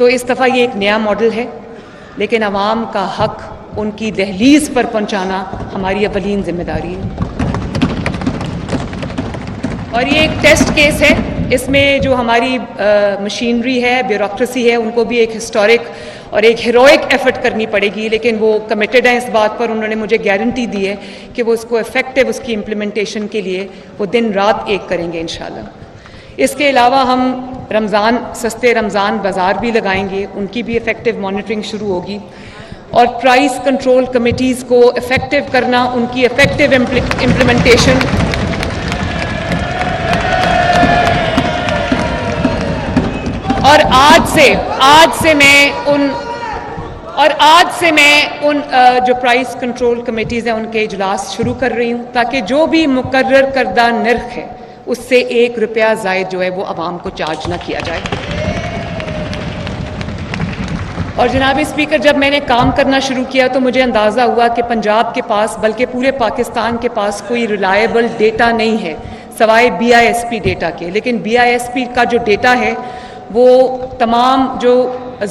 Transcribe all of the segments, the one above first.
تو اس دفعہ یہ ایک نیا ماڈل ہے، لیکن عوام کا حق ان کی دہلیز پر پہنچانا ہماری اولین ذمہ داری ہے۔ اور یہ ایک ٹیسٹ کیس ہے، اس میں جو ہماری مشینری ہے، بیوروکریسی ہے، ان کو بھی ایک ہسٹورک اور ایک ہیروئک ایفرٹ کرنی پڑے گی، لیکن وہ کمیٹڈ ہیں اس بات پر، انہوں نے مجھے گارنٹی دی ہے کہ وہ اس کو افیکٹو اس کی امپلیمنٹیشن کے لیے وہ دن رات ایک کریں گے انشاءاللہ۔ اس کے علاوہ ہم سستے رمضان بازار بھی لگائیں گے، ان کی بھی افیکٹو مانیٹرنگ شروع ہوگی، اور پرائس کنٹرول کمیٹیز کو افیکٹو کرنا، ان کی افیکٹو امپلیمنٹیشن، اور آج سے میں ان جو پرائس کنٹرول کمیٹیز ہیں ان کے اجلاس شروع کر رہی ہوں، تاکہ جو بھی مقرر کردہ نرخ ہے اس سے 1 روپیہ زائد جو ہے وہ عوام کو چارج نہ کیا جائے۔ اور جناب اسپیکر، جب میں نے کام کرنا شروع کیا تو مجھے اندازہ ہوا کہ پنجاب کے پاس بلکہ پورے پاکستان کے پاس کوئی ریلائبل ڈیٹا نہیں ہے سوائے BISP ڈیٹا کے، لیکن BISP کا جو ڈیٹا ہے وہ تمام جو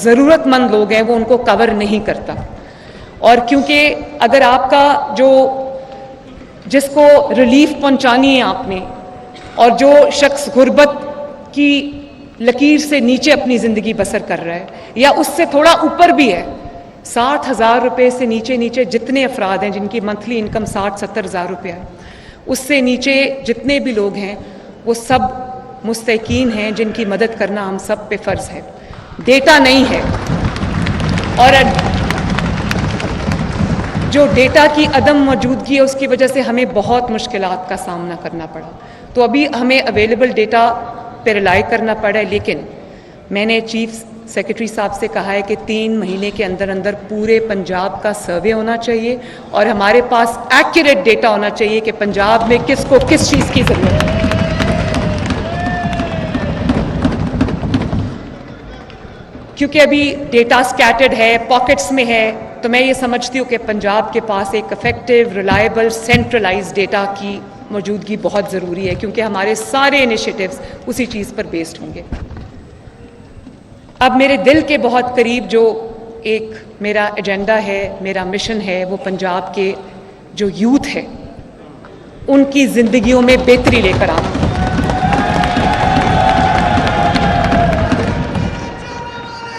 ضرورت مند لوگ ہیں وہ ان کو کور نہیں کرتا، اور کیونکہ اگر آپ کا جس کو ریلیف پہنچانی ہے آپ نے، اور جو شخص غربت کی لکیر سے نیچے اپنی زندگی بسر کر رہا ہے یا اس سے تھوڑا اوپر بھی ہے، 60,000 روپے سے نیچے جتنے افراد ہیں جن کی منتھلی انکم 60-70 ہزار روپے ہے، اس سے نیچے جتنے بھی لوگ ہیں وہ سب مستحقین ہیں جن کی مدد کرنا ہم سب پہ فرض ہے۔ ڈیٹا نہیں ہے، اور جو ڈیٹا کی عدم موجودگی ہے اس کی وجہ سے ہمیں بہت مشکلات کا سامنا کرنا پڑا، تو ابھی ہمیں اویلیبل ڈیٹا پہ ریلائی کرنا پڑا ہے، لیکن میں نے چیف سیکرٹری صاحب سے کہا ہے کہ 3 مہینے کے اندر پورے پنجاب کا سروے ہونا چاہیے اور ہمارے پاس ایکوریٹ ڈیٹا ہونا چاہیے کہ پنجاب میں کس کو کس چیز کی ضرورت ہے۔ کیونکہ ابھی ڈیٹا سکیٹرڈ ہے، پاکٹس میں ہے، تو میں یہ سمجھتی ہوں کہ پنجاب کے پاس ایک افیکٹو، ریلائبل، سینٹرلائز ڈیٹا کی موجودگی بہت ضروری ہے، کیونکہ ہمارے سارے انیشیٹیوز اسی چیز پر بیسڈ ہوں گے۔ اب میرے دل کے بہت قریب جو ایک میرا ایجنڈا ہے، میرا مشن ہے، وہ پنجاب کے جو یوتھ ہے ان کی زندگیوں میں بہتری لے کر آنا۔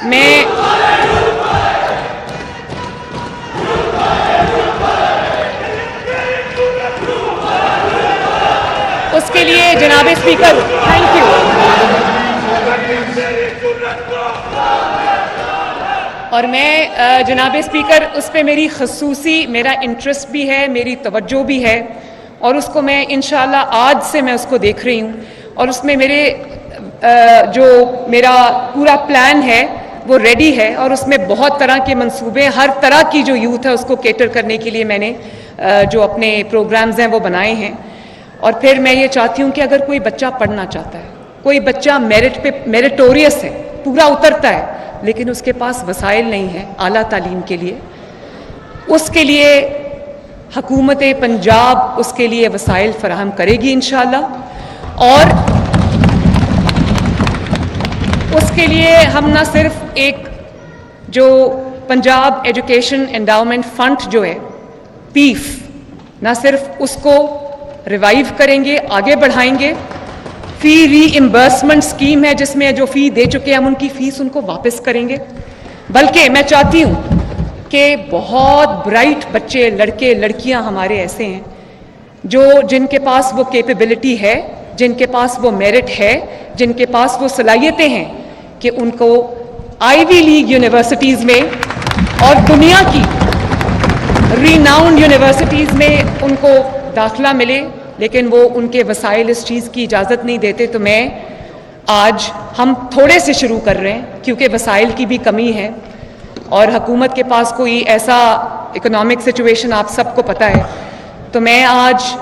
میں اس کے لیے جناب اسپیکر تھینک یو، اور میں جناب اسپیکر اس پہ میرا انٹرسٹ بھی ہے، میری توجہ بھی ہے، اور اس کو میں انشاءاللہ آج سے میں اس کو دیکھ رہی ہوں، اور اس میں جو میرا پورا پلان ہے وہ ریڈی ہے، اور اس میں بہت طرح کے منصوبے، ہر طرح کی جو یوتھ ہے اس کو کیٹر کرنے کے لیے میں نے جو اپنے پروگرامز ہیں وہ بنائے ہیں۔ اور پھر میں یہ چاہتی ہوں کہ اگر کوئی بچہ پڑھنا چاہتا ہے، کوئی بچہ میریٹوریس ہے، پورا اترتا ہے، لیکن اس کے پاس وسائل نہیں ہیں اعلیٰ تعلیم کے لیے، اس کے لیے حکومت پنجاب اس کے لیے وسائل فراہم کرے گی انشاءاللہ، اور اس کے لیے ہم نہ صرف ایک جو پنجاب ایجوکیشن انڈاؤمنٹ فنڈ جو ہے پیف، نہ صرف اس کو ریوائیو کریں گے، آگے بڑھائیں گے، فی ری امبرسمنٹ اسکیم ہے جس میں جو فی دے چکے ہیں ہم ان کی فیس ان کو واپس کریں گے، بلکہ میں چاہتی ہوں کہ بہت برائٹ بچے، لڑکے لڑکیاں ہمارے ایسے ہیں جن کے پاس وہ کیپیبلٹی ہے، جن کے پاس وہ میرٹ ہے، جن کے پاس وہ صلاحیتیں ہیں کہ ان کو آئی وی لیگ یونیورسٹیز میں اور دنیا کی ریناؤنڈ یونیورسٹیز میں ان کو داخلہ ملے، لیکن وہ ان کے وسائل اس چیز کی اجازت نہیں دیتے۔ تو میں آج ہم تھوڑے سے شروع کر رہے ہیں کیونکہ وسائل کی بھی کمی ہے، اور حکومت کے پاس کوئی ایسا اکنامک سچویشن آپ سب کو پتہ ہے، تو میں آج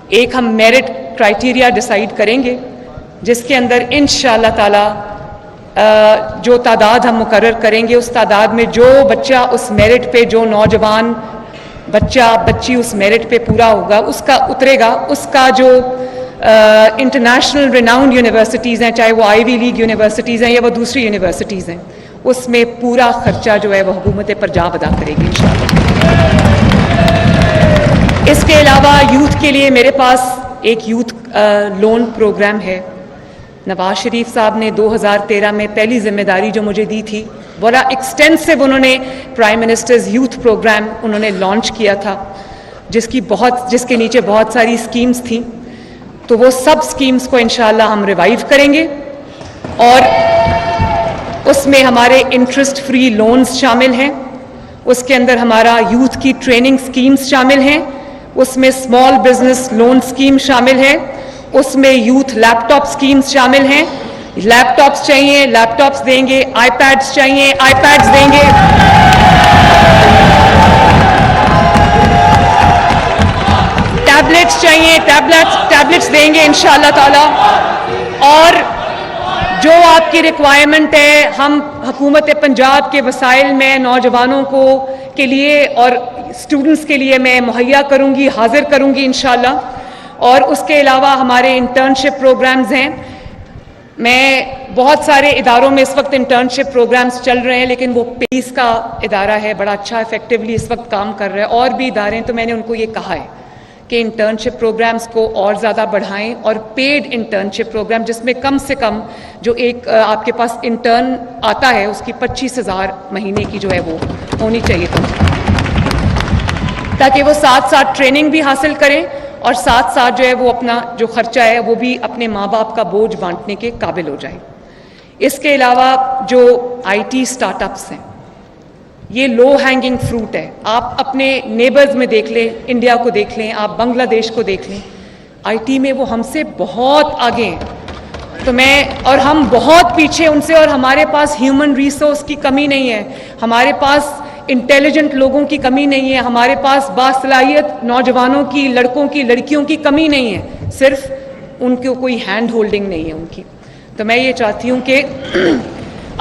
ایک ہم میرٹ کرائٹیریا ڈیسائیڈ کریں گے جس کے اندر انشاءاللہ تعالی جو تعداد ہم مقرر کریں گے، اس تعداد میں جو بچہ اس میرٹ پہ، جو نوجوان بچہ بچی اس میرٹ پہ پورا ہوگا، اس کا اترے گا، اس کا جو انٹرنیشنل ریناؤنڈ یونیورسٹیز ہیں، چاہے وہ آئی وی لیگ یونیورسٹیز ہیں یا وہ دوسری یونیورسٹیز ہیں، اس میں پورا خرچہ جو ہے وہ حکومت پنجاب ادا کرے گی انشاءاللہ۔ اس کے علاوہ یوتھ کے لیے میرے پاس ایک یوتھ لون پروگرام ہے۔ نواز شریف صاحب نے 2013 میں پہلی ذمہ داری جو مجھے دی تھی، بڑا ایکسٹینسو انہوں نے پرائم منسٹرز یوتھ پروگرام انہوں نے لانچ کیا تھا، جس کے نیچے بہت ساری اسکیمز تھیں۔ تو وہ سب اسکیمز کو انشاءاللہ ہم ریوائیو کریں گے، اور اس میں ہمارے انٹرسٹ فری لونز شامل ہیں، اس کے اندر ہمارا یوتھ کی ٹریننگ اسکیمز شامل ہیں، اس میں اسمال بزنس لون اسکیم شامل ہے، اس میں یوتھ لیپ ٹاپ اسکیمز شامل ہیں۔ لیپ ٹاپس چاہیے لیپ ٹاپس دیں گے، آئی پیڈس چاہیے آئی پیڈس دیں گے، ٹیبلٹس چاہیے ٹیبلٹس دیں گے انشاءاللہ تعالی۔ اور جو آپ کی ریکوائرمنٹ ہے ہم حکومت پنجاب کے وسائل میں نوجوانوں کے لیے اور اسٹوڈنٹس کے لیے میں مہیا کروں گی، حاضر کروں گی انشاءاللہ۔ اور اس کے علاوہ ہمارے انٹرنشپ پروگرامز ہیں۔ میں بہت سارے اداروں میں اس وقت انٹرنشپ پروگرامز چل رہے ہیں، لیکن وہ پیس کا ادارہ ہے، بڑا اچھا افیکٹولی اس وقت کام کر رہا ہے، اور بھی ادارے ہیں۔ تو میں نے ان کو یہ کہا ہے کہ انٹرنشپ پروگرامز کو اور زیادہ بڑھائیں، اور پیڈ انٹرنشپ پروگرام جس میں کم سے کم جو ایک آپ کے پاس انٹرن آتا ہے اس کی 25,000 مہینے کی جو ہے وہ ہونی چاہیے تاکہ وہ ساتھ ساتھ ٹریننگ بھی حاصل کریں اور ساتھ ساتھ جو ہے وہ اپنا جو خرچہ ہے وہ بھی اپنے ماں باپ کا بوجھ بانٹنے کے قابل ہو جائیں۔ اس کے علاوہ جو آئی ٹی اسٹارٹ اپس ہیں، یہ لو ہینگنگ فروٹ ہے۔ آپ اپنے نیبرز میں دیکھ لیں، انڈیا کو دیکھ لیں، آپ بنگلہ دیش کو دیکھ لیں، آئی ٹی میں وہ ہم سے بہت آگے ہیں۔ اور ہم بہت پیچھے ان سے، اور ہمارے پاس ہیومن ریسورس کی کمی نہیں ہے، ہمارے پاس انٹیلیجنٹ لوگوں کی کمی نہیں ہے، ہمارے پاس باصلاحیت نوجوانوں کی، لڑکوں کی، لڑکیوں کی کمی نہیں ہے، صرف ان کو کوئی ہینڈ ہولڈنگ نہیں ہے ان کی۔ تو میں یہ چاہتی ہوں کہ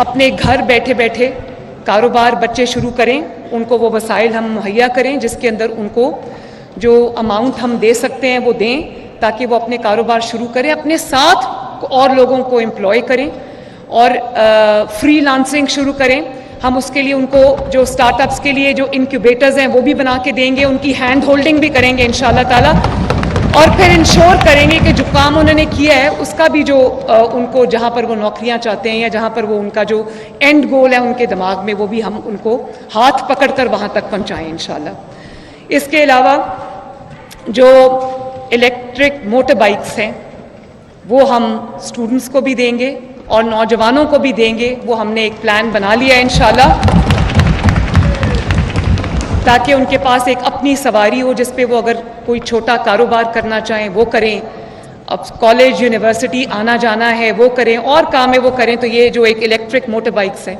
اپنے گھر بیٹھے بیٹھے کاروبار بچے شروع کریں، ان کو وہ وسائل ہم مہیا کریں جس کے اندر ان کو جو اماؤنٹ ہم دے سکتے ہیں وہ دیں، تاکہ وہ اپنے کاروبار شروع کریں، اپنے ساتھ اور لوگوں کو امپلوائے کریں، اور فری لانسنگ شروع کریں۔ ہم اس کے لیے ان کو جو اسٹارٹ اپس کے لیے جو انکیوبیٹرز ہیں وہ بھی بنا کے دیں گے، ان کی ہینڈ ہولڈنگ بھی کریں گے انشاءاللہ تعالی، اور پھر انشور کریں گے کہ جو کام انہوں نے کیا ہے اس کا بھی جو ان کو جہاں پر وہ نوکریاں چاہتے ہیں یا جہاں پر وہ ان کا جو اینڈ گول ہے ان کے دماغ میں، وہ بھی ہم ان کو ہاتھ پکڑ کر وہاں تک پہنچائیں انشاءاللہ۔ اس کے علاوہ جو الیکٹرک موٹر بائکس ہیں وہ ہم اسٹوڈنٹس کو بھی دیں گے اور نوجوانوں کو بھی دیں گے، وہ ہم نے ایک پلان بنا لیا ہے انشاءاللہ، تاکہ ان کے پاس ایک اپنی سواری ہو جس پہ وہ اگر کوئی چھوٹا کاروبار کرنا چاہیں وہ کریں، اب کالج یونیورسٹی آنا جانا ہے وہ کریں، اور کام ہے وہ کریں۔ تو یہ جو ایک الیکٹرک موٹر بائکس ہیں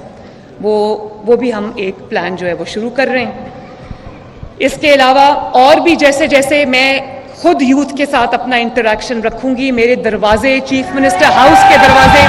وہ بھی ہم ایک پلان جو ہے وہ شروع کر رہے ہیں۔ اس کے علاوہ اور بھی جیسے جیسے میں خود یوتھ کے ساتھ اپنا انٹریکشن رکھوں گی، میرے دروازے چیف منسٹر ہاؤس کے دروازے